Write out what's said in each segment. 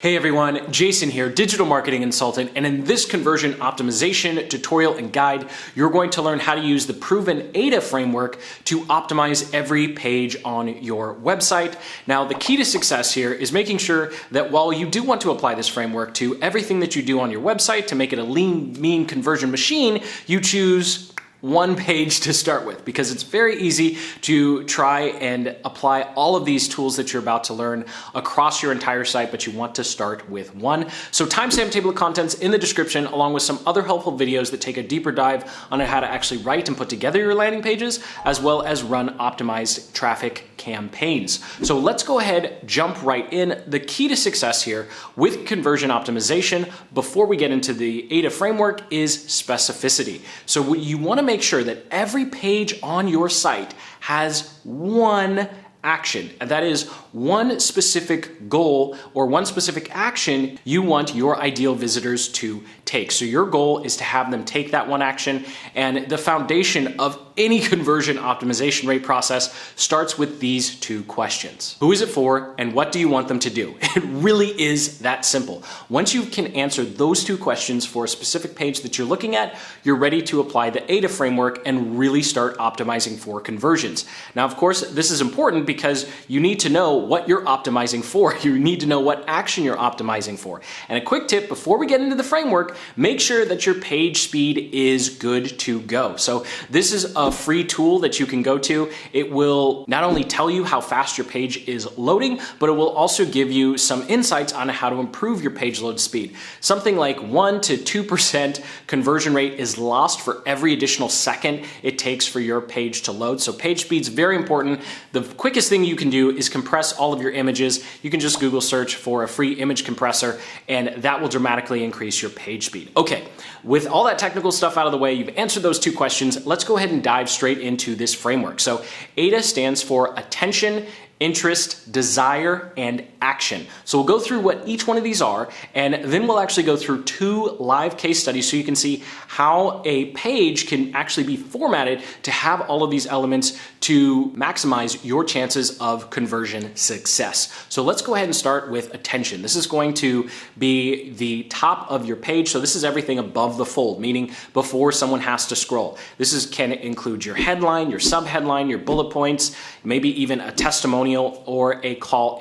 Hey everyone, Jason here, digital marketing consultant, and in this conversion optimization tutorial and guide, you're going to learn how to use the proven AIDA framework to optimize every page on your website. Now, the key to success here is making sure that while you do want to apply this framework to everything that you do on your website to make it a lean, mean conversion machine, you choose one page to start with, because it's very easy to try and apply all of these tools that you're about to learn across your entire site, but you want to start with one. So timestamp table of contents in the description, along with some other helpful videos that take a deeper dive on how to actually write and put together your landing pages, as well as run optimized traffic campaigns. So let's go ahead, jump right in. The key to success here with conversion optimization, before we get into the AIDA framework, is specificity. So what you want to make sure that every page on your site has one action. And that is one specific goal or one specific action you want your ideal visitors to take. So your goal is to have them take that one action, and the foundation of any conversion optimization rate process starts with these two questions. Who is it for, and what do you want them to do? It really is that simple. Once you can answer those two questions for a specific page that you're looking at, you're ready to apply the AIDA framework and really start optimizing for conversions. Now, of course, this is important because you need to know what you're optimizing for. You need to know what action you're optimizing for. And a quick tip before we get into the framework, make sure that your page speed is good to go. So this is a free tool that you can go to. It will not only tell you how fast your page is loading, but it will also give you some insights on how to improve your page load speed. Something like 1 to 2% conversion rate is lost for every additional second it takes for your page to load. So page speed is very important. The quickest thing you can do is compress all of your images. You can just Google search for a free image compressor, and that will dramatically increase your page speed. Okay, with all that technical stuff out of the way, you've answered those two questions. Let's go ahead and dive straight into this framework. So AIDA stands for attention, interest, desire, and action. So we'll go through what each one of these are, and then we'll actually go through two live case studies so you can see how a page can actually be formatted to have all of these elements to maximize your chances of conversion success. So let's go ahead and start with attention. This is going to be the top of your page. So this is everything above the fold, meaning before someone has to scroll. This can include your headline, your subheadline, your bullet points, maybe even a testimonial or a call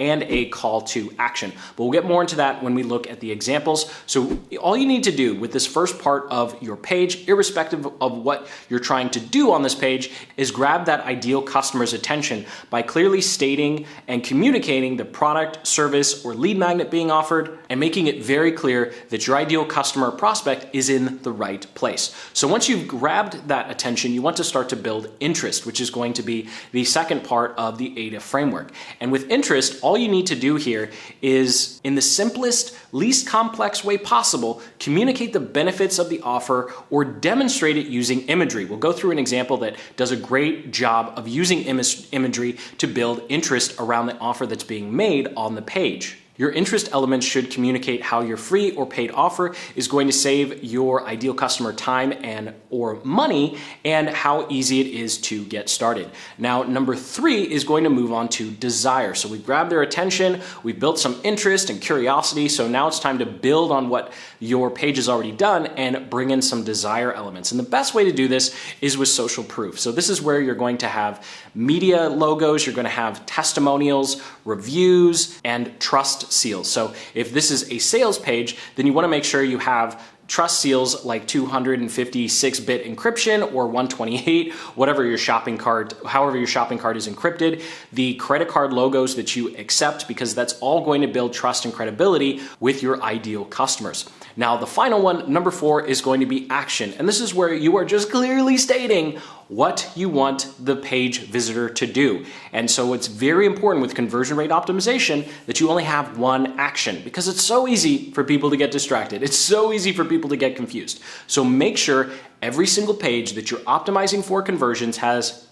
to action. But we'll get more into that when we look at the examples. So all you need to do with this first part of your page, irrespective of what you're trying to do on this page, is grab that ideal customer's attention by clearly stating and communicating the product, service, or lead magnet being offered, and making it very clear that your ideal customer or prospect is in the right place. So once you've grabbed that attention, you want to start to build interest, which is going to be the second part of the AIDA framework. And with interest, all you need to do here is, in the simplest, least complex way possible, communicate the benefits of the offer or demonstrate it using imagery. We'll go through an example that does a great job of using imagery to build interest around the offer that's being made on the page. Your interest elements should communicate how your free or paid offer is going to save your ideal customer time or money, and how easy it is to get started. Now, number 3 is going to move on to desire. So we grabbed their attention, we built some interest and curiosity, so now it's time to build on what your page has already done and bring in some desire elements. And the best way to do this is with social proof. So this is where you're going to have media logos, you're going to have testimonials, reviews, and trust seals. So if this is a sales page, then you want to make sure you have trust seals like 256-bit encryption or 128, however your shopping cart is encrypted, the credit card logos that you accept, because that's all going to build trust and credibility with your ideal customers. Now, the final one, number 4, is going to be action. And this is where you are just clearly stating what you want the page visitor to do. And so it's very important with conversion rate optimization that you only have one action, because it's so easy for people to get distracted. It's so easy for people to get confused. So make sure every single page that you're optimizing for conversions has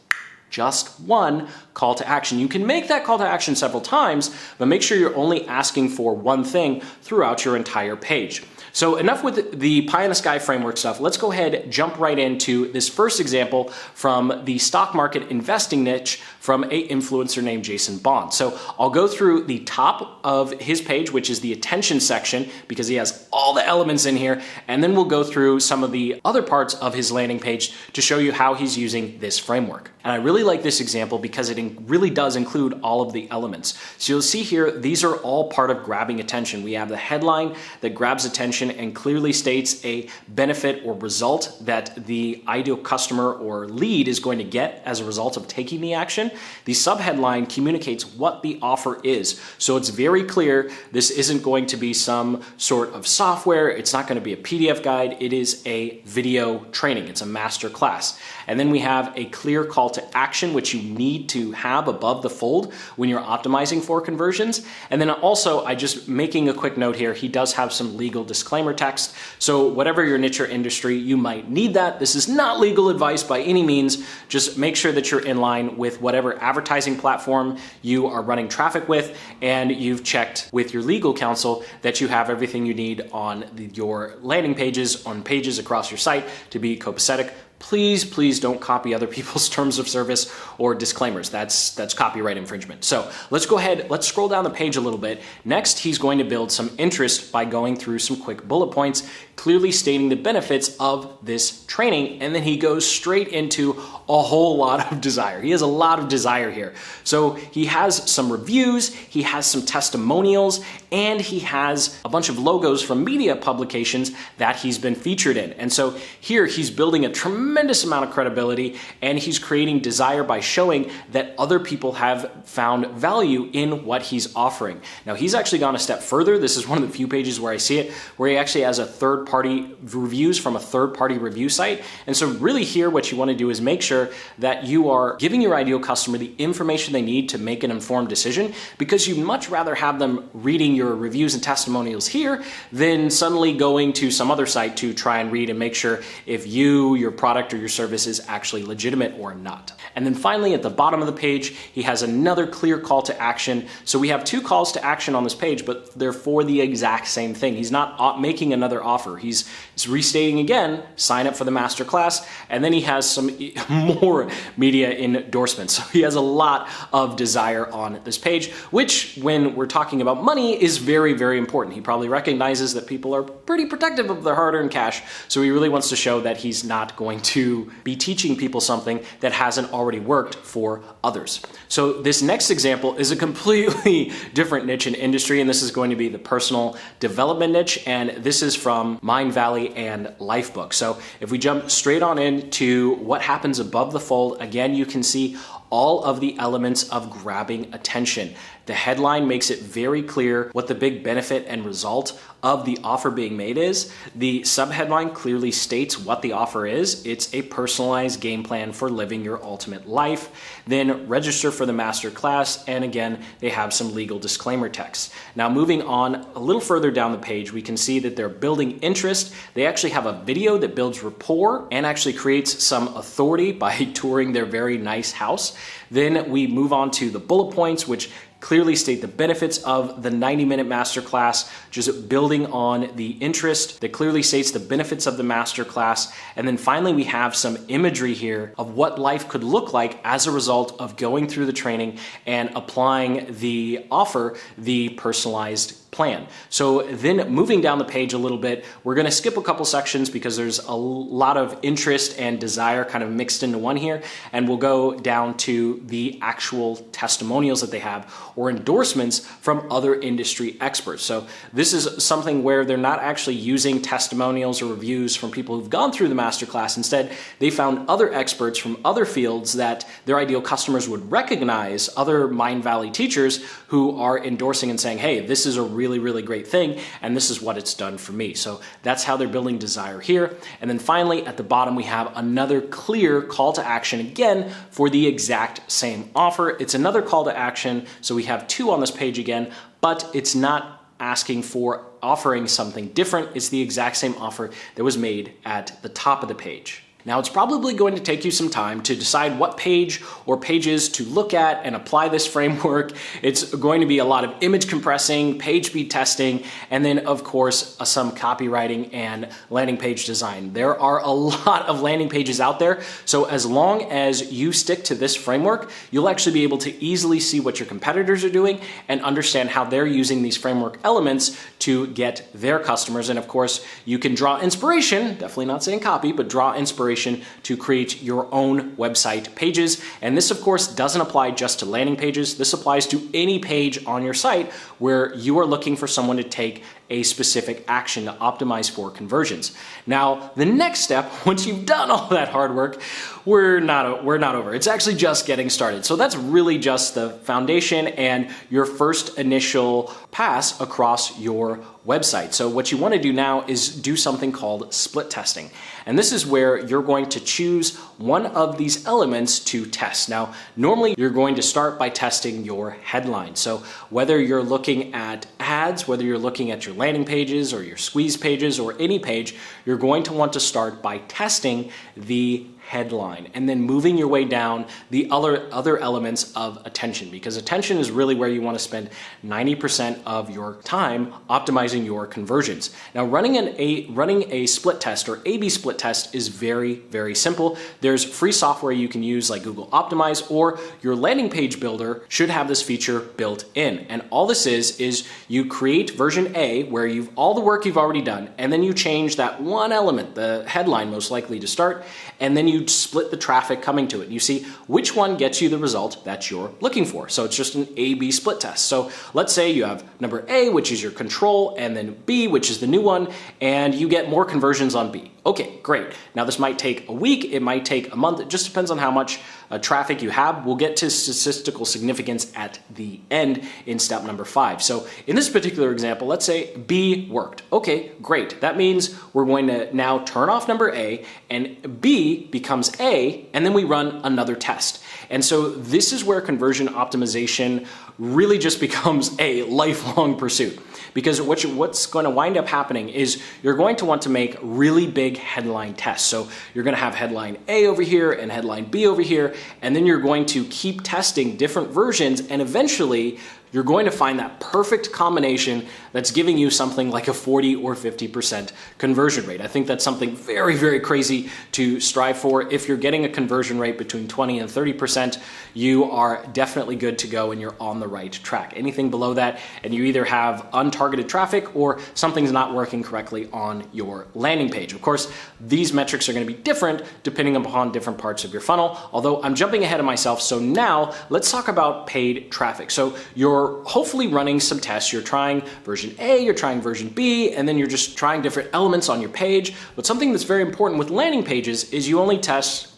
just one call to action. You can make that call to action several times, but make sure you're only asking for one thing throughout your entire page. So enough with the pie in the sky framework stuff. Let's go ahead, jump right into this first example from the stock market investing niche from an influencer named Jason Bond. So I'll go through the top of his page, which is the attention section, because he has all the elements in here. And then we'll go through some of the other parts of his landing page to show you how he's using this framework. And I really like this example because it really does include all of the elements. So you'll see here, these are all part of grabbing attention. We have the headline that grabs attention and clearly states a benefit or result that the ideal customer or lead is going to get as a result of taking the action. The subheadline communicates what the offer is. So it's very clear this isn't going to be some sort of software. It's not going to be a PDF guide. It is a video training. It's a master class. And then we have a clear call to action, which you need to have above the fold when you're optimizing for conversions. And then also, I just making a quick note here, he does have some legal disclaimer text. So whatever your niche or industry, you might need that. This is not legal advice by any means. Just make sure that you're in line with whatever advertising platform you are running traffic with, and you've checked with your legal counsel that you have everything you need on your landing pages, on pages across your site to be copacetic. Please don't copy other people's terms of service or disclaimers. That's copyright infringement. So let's go ahead, let's scroll down the page a little bit. Next, he's going to build some interest by going through some quick bullet points, clearly stating the benefits of this training. And then he goes straight into a whole lot of desire. He has a lot of desire here. So he has some reviews, he has some testimonials, and he has a bunch of logos from media publications that he's been featured in. And so here he's building a tremendous amount of credibility, and he's creating desire by showing that other people have found value in what he's offering. Now, he's actually gone a step further. This is one of the few pages where I see it, where he actually has a third-party reviews from a third-party review site. And so really here, what you want to do is make sure that you are giving your ideal customer the information they need to make an informed decision, because you'd much rather have them reading your reviews and testimonials here than suddenly going to some other site to try and read and make sure if your product or your service is actually legitimate or not. And then finally, at the bottom of the page, he has another clear call to action. So we have two calls to action on this page, but they're for the exact same thing. He's not making another offer. He's restating again, sign up for the masterclass, and then he has some more media endorsements. So he has a lot of desire on this page, which when we're talking about money is very, very important. He probably recognizes that people are pretty protective of their hard-earned cash. So he really wants to show that he's not going to be teaching people something that hasn't already worked for others. So this next example is a completely different niche and industry, and this is going to be the personal development niche, and this is from Mindvalley and Lifebook. So if we jump straight on into what happens above the fold, again, you can see all of the elements of grabbing attention. The headline makes it very clear what the big benefit and result of the offer being made is. The subheadline clearly states what the offer is. It's a personalized game plan for living your ultimate life. Then register for the master class, and again, they have some legal disclaimer text. Now moving on a little further down the page, we can see that they're building interest. They actually have a video that builds rapport and actually creates some authority by touring their very nice house. Then we move on to the bullet points, which clearly state the benefits of the 90-minute masterclass, just building on the interest that clearly states the benefits of the masterclass. And then finally, we have some imagery here of what life could look like as a result of going through the training and applying the offer, the personalized plan. So then moving down the page a little bit, we're going to skip a couple sections because there's a lot of interest and desire kind of mixed into one here. And we'll go down to the actual testimonials that they have or endorsements from other industry experts. So this is something where they're not actually using testimonials or reviews from people who've gone through the masterclass. Instead, they found other experts from other fields that their ideal customers would recognize, other Mindvalley teachers who are endorsing and saying, hey, this is a really great thing, and this is what it's done for me. So that's how they're building desire here. And then finally, at the bottom, we have another clear call to action again for the exact same offer. It's another call to action. So we have two on this page again, but it's not asking for offering something different. It's the exact same offer that was made at the top of the page. Now, it's probably going to take you some time to decide what page or pages to look at and apply this framework. It's going to be a lot of image compressing, page speed testing, and then of course some copywriting and landing page design. There are a lot of landing pages out there, so as long as you stick to this framework, you'll actually be able to easily see what your competitors are doing and understand how they're using these framework elements to get their customers. And of course, you can draw inspiration, definitely not saying copy, but draw inspiration to create your own website pages. And this of course doesn't apply just to landing pages. This applies to any page on your site where you are looking for someone to take a specific action to optimize for conversions. Now, the next step, once you've done all that hard work, we're not over. It's actually just getting started. So that's really just the foundation and your first initial pass across your website. So what you want to do now is do something called split testing. And this is where you're going to choose one of these elements to test. Now, normally you're going to start by testing your headline. So whether you're looking at ads, whether you're looking at your landing pages or your squeeze pages or any page, you're going to want to start by testing the headline and then moving your way down the other elements of attention, because attention is really where you want to spend 90% of your time optimizing your conversions. Now, running a split test or A/B split test is very, very simple. There's free software you can use like Google Optimize, or your landing page builder should have this feature built in. And all this is you create version A where all the work you've already done, and then you change that one element, the headline most likely to start, and then you split the traffic coming to it. You see which one gets you the result that you're looking for. So it's just an A/B split test. So let's say you have number A, which is your control, and then B, which is the new one, and you get more conversions on B. Okay, great. Now this might take a week, it might take a month, it just depends on how much traffic you have. We'll get to statistical significance at the end in step number 5. So in this particular example, let's say B worked. Okay, great. That means we're going to now turn off number A and B becomes A, and then we run another test. And so this is where conversion optimization really just becomes a lifelong pursuit. Because what's going to wind up happening is you're going to want to make really big headline tests. So you're going to have headline A over here and headline B over here, and then you're going to keep testing different versions, and eventually you're going to find that perfect combination that's giving you something like a 40 or 50% conversion rate. I think that's something very, very crazy to strive for. If you're getting a conversion rate between 20 and 30%, you are definitely good to go and you're on the right track. Anything below that, and you either have untargeted traffic or something's not working correctly on your landing page. Of course, these metrics are going to be different depending upon different parts of your funnel, although I'm jumping ahead of myself. So now let's talk about paid traffic. So you're hopefully running some tests. You're trying version A, you're trying version B, and then you're just trying different elements on your page. But something that's very important with landing pages is you only test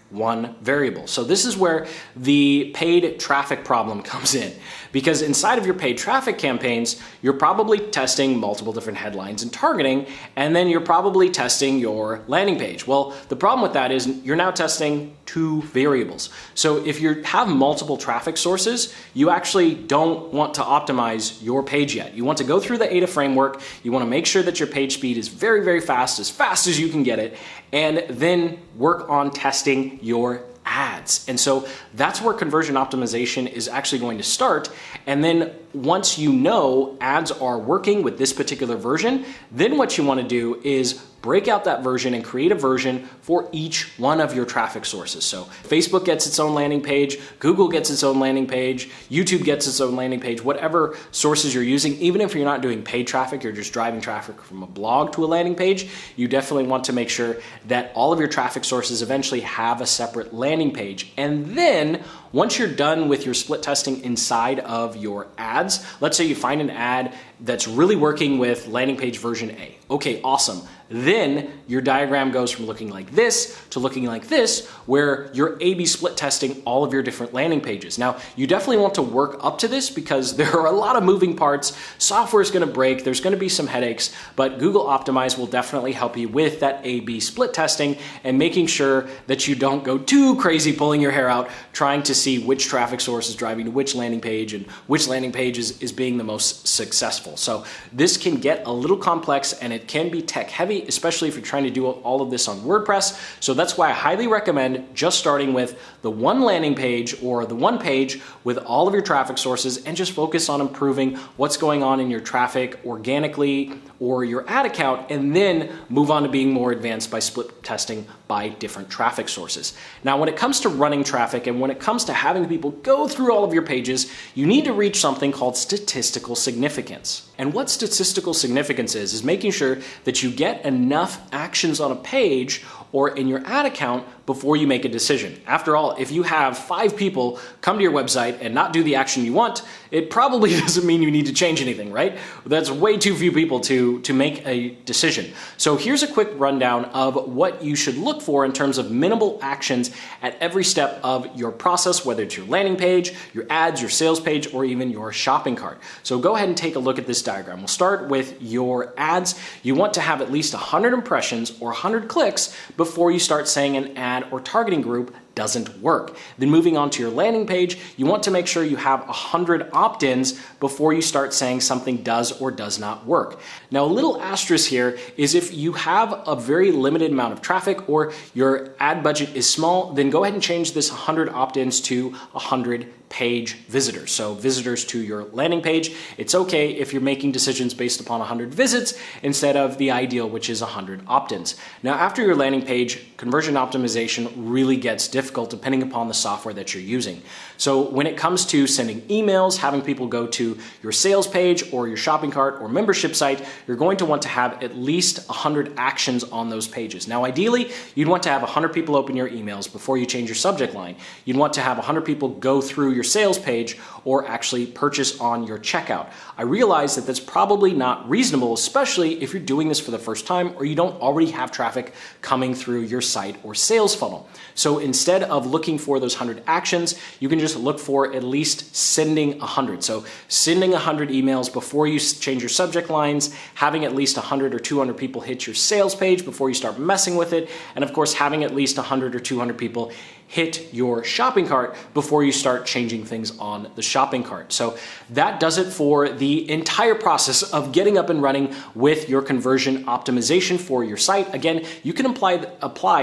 one variable. So this is where the paid traffic problem comes in, because inside of your paid traffic campaigns, you're probably testing multiple different headlines and targeting, and then you're probably testing your landing page. Well, the problem with that is you're now testing two variables. So if you have multiple traffic sources, you actually don't want to optimize your page yet. You want to go through the AIDA framework. You want to make sure that your page speed is very, very fast as you can get it, and then work on testing your ads. And so that's where conversion optimization is actually going to start. And then once you know ads are working with this particular version, then what you want to do is break out that version and create a version for each one of your traffic sources. So Facebook gets its own landing page, Google gets its own landing page, YouTube gets its own landing page, whatever sources you're using. Even if you're not doing paid traffic, you're just driving traffic from a blog to a landing page, you definitely want to make sure that all of your traffic sources eventually have a separate landing page. And then once you're done with your split testing inside of your ads, let's say you find an ad that's really working with landing page version A. Okay, awesome. Then your diagram goes from looking like this to looking like this, where you're A/B split testing all of your different landing pages. Now, you definitely want to work up to this because there are a lot of moving parts. Software is going to break. There's going to be some headaches, but Google Optimize will definitely help you with that A/B split testing and making sure that you don't go too crazy pulling your hair out trying to see which traffic source is driving to which landing page and which landing page is being the most successful. So this can get a little complex and it can be tech heavy, especially if you're trying to do all of this on WordPress. So that's why I highly recommend just starting with the one landing page or the one page with all of your traffic sources and just focus on improving what's going on in your traffic organically or your ad account, and then move on to being more advanced by split testing by different traffic sources. Now, when it comes to running traffic and when it comes to having people go through all of your pages, you need to reach something called statistical significance. And what statistical significance is making sure that you get enough actions on a page or in your ad account before you make a decision. After all, if you have 5 people come to your website and not do the action you want, it probably doesn't mean you need to change anything, right? That's way too few people to make a decision. So here's a quick rundown of what you should look for in terms of minimal actions at every step of your process, whether it's your landing page, your ads, your sales page, or even your shopping cart. So go ahead and take a look at this diagram. We'll start with your ads. You want to have at least 100 impressions or 100 clicks before you start saying an ad or targeting group doesn't work. Then moving on to your landing page, you want to make sure you have 100 opt-ins before you start saying something does or does not work. Now, a little asterisk here is if you have a very limited amount of traffic or your ad budget is small, then go ahead and change this 100 opt-ins to 100 page visitors. So visitors to your landing page. It's okay if you're making decisions based upon 100 visits instead of the ideal, which is 100 opt-ins. Now, after your landing page, conversion optimization really gets difficult depending upon the software that you're using. So when it comes to sending emails, having people go to your sales page or your shopping cart or membership site, you're going to want to have at least 100 actions on those pages. Now, ideally, you'd want to have 100 people open your emails before you change your subject line. You'd want to have 100 people go through your sales page or actually purchase on your checkout. I realize that that's probably not reasonable, especially if you're doing this for the first time or you don't already have traffic coming through your site or sales funnel. So instead of looking for those 100 actions, you can just look for at least sending 100. So sending 100 emails before you change your subject lines, having at least 100 or 200 people hit your sales page before you start messing with it, and of course having at least 100 or 200 people hit your shopping cart before you start changing things on the shopping cart. So that does it for the entire process of getting up and running with your conversion optimization for your site. Again, you can apply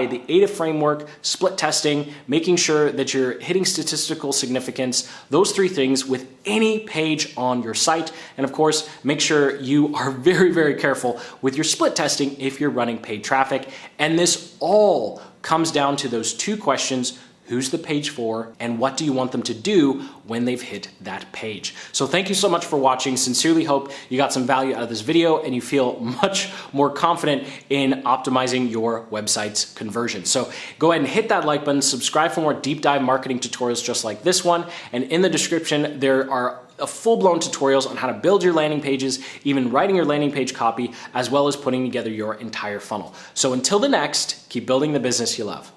the AIDA framework, split testing, making sure that you're hitting statistical significance, those 3 things with any page on your site. And of course, make sure you are very, very careful with your split testing if you're running paid traffic. And this all comes down to those 2 questions: who's the page for, and what do you want them to do when they've hit that page? So thank you so much for watching. Sincerely hope you got some value out of this video and you feel much more confident in optimizing your website's conversion. So go ahead and hit that like button, subscribe for more deep dive marketing tutorials just like this one. And in the description, there are full-blown tutorials on how to build your landing pages, even writing your landing page copy, as well as putting together your entire funnel. So until the next, keep building the business you love.